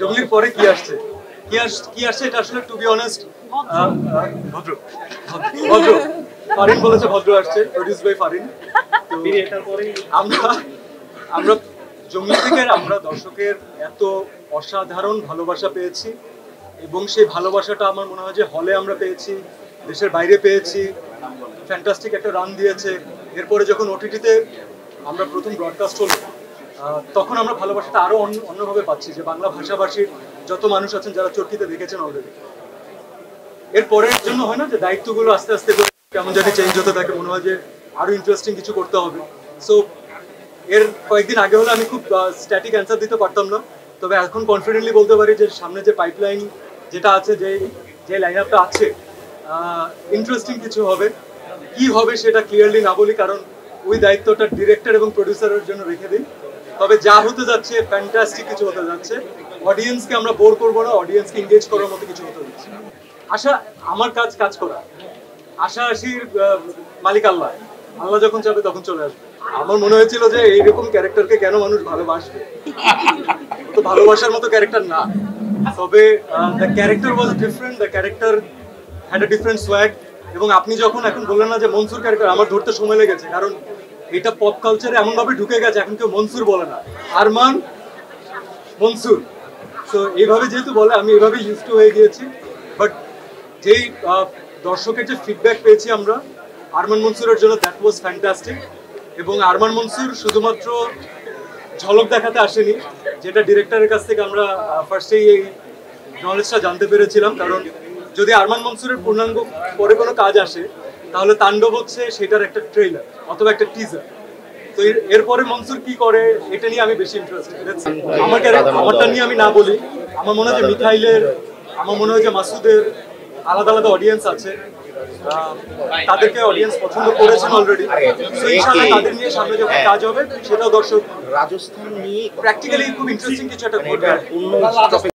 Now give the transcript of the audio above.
জঙ্গলির পরে কি আসছে, কি আসছে এটা আসলে টু বি অনেস্ট ভদ্র ভদ্র ফারিন বলেছে ভদ্র আসছে, প্রডিউস বাই ফারিন। তো এটার পরে আমরা জঙ্গলি থেকে আমরা দর্শকের এত অসাধারণ ভালোবাসা পেয়েছি এবং সেই ভালোবাসাটা আমার মনে হয় যে হলে আমরা পেয়েছি, দেশের বাইরে পেয়েছি, ফ্যান্টাস্টিক একটা রান দিয়েছে। এরপরে যখন ওটিটিতে আমরা প্রথম ব্রডকাস্ট হলো তখন আমরা ভালোবাসাটা আরো অন্যভাবে পাচ্ছি, যে বাংলা ভাষাভাষীর যত মানুষ আছেন যারা চরকিতে দেখেছেন অলরেডি। এরপরের জন্য হয় না যে দায়িত্বগুলো আস্তে আস্তে কেমন জানি চেঞ্জ হতে থাকে, মনে হয় যে আরো ইন্টারেস্টিং কিছু করতে হবে। সো এর কয়েকদিন আগে হলে আমি খুব স্ট্যাটিক অ্যান্সার দিতে পারতাম না, তবে এখন কনফিডেন্টলি বলতে পারি যে সামনে যে পাইপলাইন যেটা আছে, যে লাইন আপটা আছে, ইন্টারেস্টিং কিছু হবে। কি হবে সেটা ক্লিয়ারলি না বলি, কারণ ওই দায়িত্বটা ডিরেক্টর এবং প্রডিউসারের জন্য রেখে দিই। তবে যা হতে যাচ্ছে ফ্যান্টাস্টিক কিছু হতে যাচ্ছে। অডিয়েন্সকে আমরা বোর করবো না, অডিয়েন্সকে এঙ্গেজ করার মতো কিছু হতে যাচ্ছে। আশা আমার কাজ করা, আশা আশির মালিক আল্লাহ, আল্লাহ যখন চাবে তখন চলে আসবে। আমার মনে হয়েছিল যে এইরকম ক্যারেক্টারকে কেন মানুষ ভালোবাসবে, তো ভালোবাসার মতো ক্যারেক্টার না, তবে the character was different, the character had a different swag. এবং আপনি যখন এখন বললেন না যে মনসুর ক্যারেক্টার, আমার ধরতে সময় লেগেছে, কারণ এটা পপ কালচারে এমনভাবে ঢুকে গেছে এখন কেউ মনসুর বলে না, আরমান মনসুর। তো এইভাবে যেহেতু বলে আমি এইভাবে ইউজ টু হয়ে গিয়েছি। বাট যেই দর্শকের যে ফিডব্যাক পেয়েছি আমরা আরমান মনসুরের জন্য, দ্যাট ওয়াজ ফ্যান্টাস্টিক। এবং আরমান মনসুর শুধুমাত্র ঝলক দেখাতে আসেনি, যেটা ডিরেক্টরের কাছ থেকে আমরা ফার্স্টেই এই নলেজটা জানতে পেরেছিলাম। কারণ যদি আরমান মনসুরের পূর্ণাঙ্গ পরে কোনো কাজ আসে তাহলে তাণ্ডব হচ্ছে সেটার একটা ট্রেলার অথবা একটা টিজার। তো এরপরে মনসুর কি করে এটা নিয়ে আমি বেশি ইন্টারেস্টেড। আমারটা নিয়ে আমি না বলি, আমার মনে হয় যে মিথাইলের, আমার মনে হয় যে মাসুদের আলাদা আলাদা অডিয়েন্স আছে, তাদেরকে অডিয়েন্স পছন্দ করেছেন অলরেডি। সো ইনশাআল্লাহ তাদের নিয়ে সামনে যখন কাজ হবে সেটাও দর্শক রাজস্থান নিয়ে প্র্যাকটিক্যালি খুব ইন্টারেস্টিং কিছু একটা করবে।